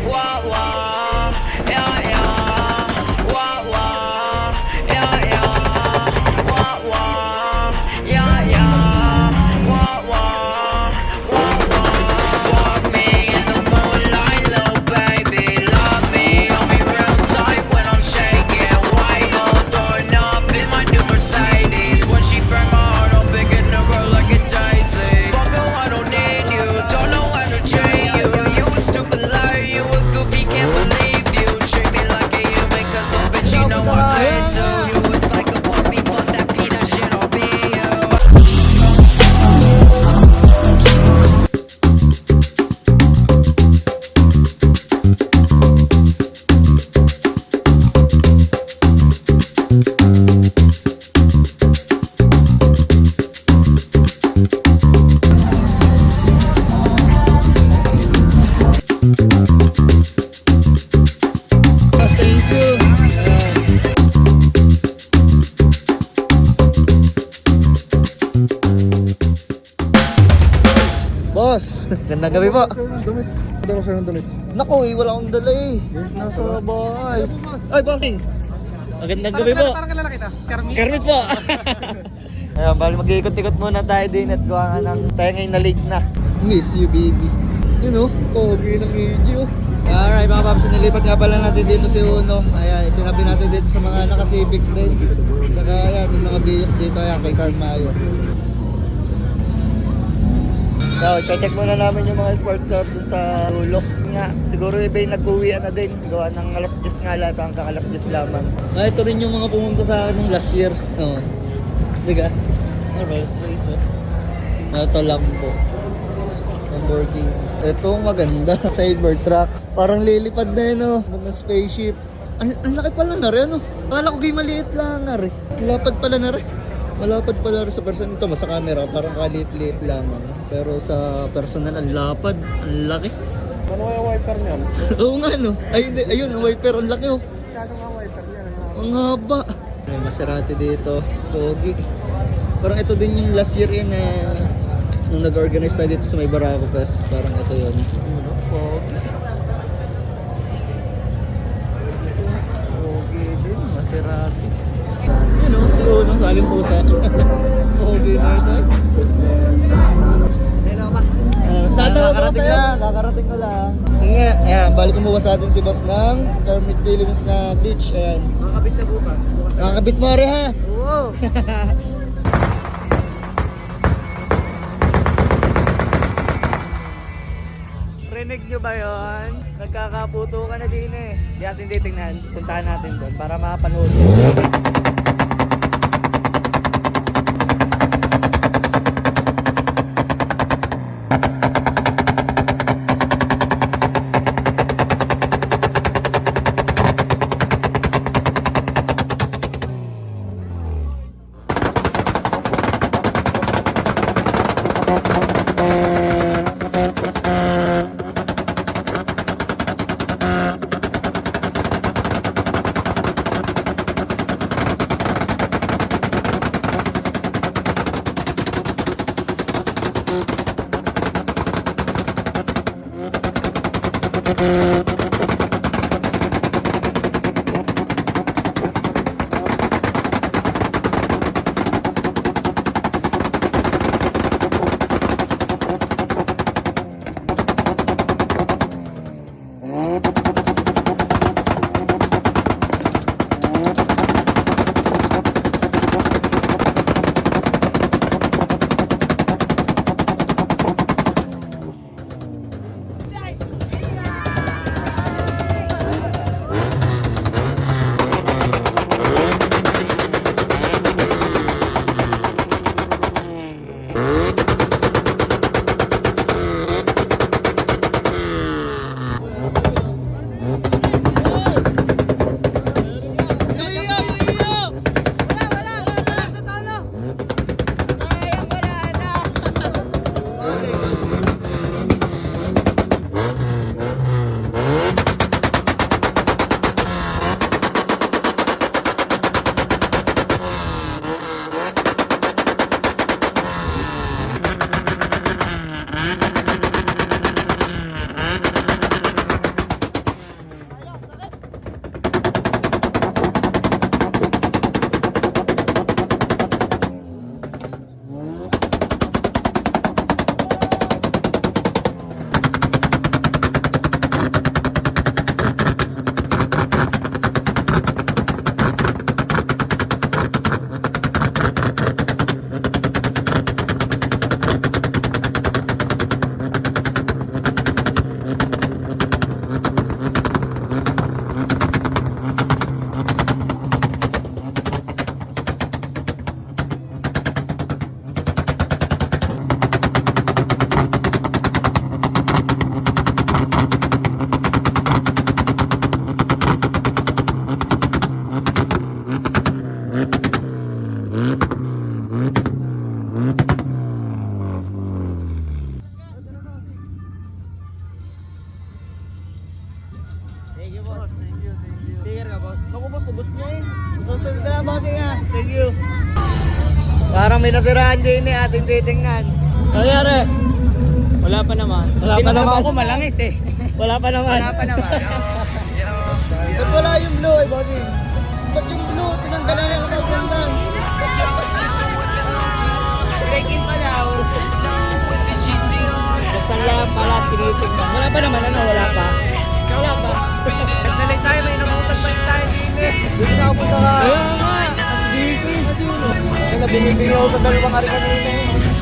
Wah, wah, yeah, yeah. Wah, wah, yeah, yeah. Wah, wah, yeah, yeah. Wah, wah, wah, wah. Fuck me in the moonlight, little baby. Love me, hold me real tight when I'm shaking. White hole throwing up in my new Mercedes. When she burn my heart, I'm picking a girl like a daisy. Fuck no, I don't need you, don't know how to treat you. You a stupid liar, you a goofy, can't believe you. Treat me like a human, cause little bitch, you know I'm good too. You was like a puppy, fuck that peanut shit, I'll be you. Thank you. Boss, gandang gabi po. Damit. Dala ko sa'yo ng damit. Naku, wala akong dala eh. Nasa bahay. Ay, bossing. Magandang gabi po. Parang kilala kita. Kermit po. Ayan, bali mag-iikot-ikot muna tayo din at gawa nga ng tayo ngayon na late na. Miss you, baby. You know, pogi ng medyo. Alright mga paps, nilipat nga pala natin dito si Uno. Ayan, itinabi natin dito sa mga naka-Civic din. Tsaka ayan, yung mga BS dito, ayan, kay Carmayo. So, check muna namin yung mga sports car dun sa dulo. Nga, siguro iba yung nag-uwian na din. Gawa ng alas 10 nga lahat, hanggang alas 10 lamang. Ito rin yung mga pumunta sa akin ng last year. Oo. Diga? Race race oh. Ito lang po. Lamborghini. Ito maganda. Cybertruck. Parang lilipad na yun oh. Ng spaceship. Ang laki pala na rin oh. Akala ko gay maliit lang na rin. Lapad pala na rin. Malapad pala rin sa person ito. Sa camera parang kaliit-liit lamang. Pero sa personal ang lapad. Ang laki. Ano kaya wiper niyan? Oo nga no. Ay, hindi. Ayun, ang wiper. Ang laki oh. Kano nga wiper niyan? Ang haba. May Maserati dito. Pogi. Parang ito din yung last year yun nung nag-organize tayo dito sa may Barako Fest. Parang ito yun. Pogi. Pogi din. Maserati. Yun o. Si Uno sa aling pusa. Pogi na ito. Kakarating lang. Kakarating ko lang. Nga. Ayan. Balik kumuha sa atin si boss ng Kermit Philippines na glitch. Ayan. Makakabit na bukas. Nakakabit mo rin ha. Oo. Rinig nyo ba yun? Nagkakaputo ka na din eh. Di natin titingnan. Puntahan natin doon para makapanood. Thank you, boss. Thank you. Sticker ka, boss. Naku, boss, ubos niya eh. Susunod na lang, bossing ha. Thank you. Parang may nasiraan din eh, ating titingnan. Nangyari? Wala pa naman. Wala pa naman. Ako malangis eh. Wala pa naman. Wala pa naman. Ba't wala yung blue eh, bossing? Ba't yung blue? Tinanggalan na ng magandang. Breaking pa daw. Buksan lang pala, tinitingnan. Wala pa naman, ano? Wala pa. Wala pa. Nagdalit tayo, may nabutan pa rin tayo din eh. Dito na ako punta ka. Kaya nga, ang busy. Ay, nabinibigay ako sa dalawang ari kanina eh.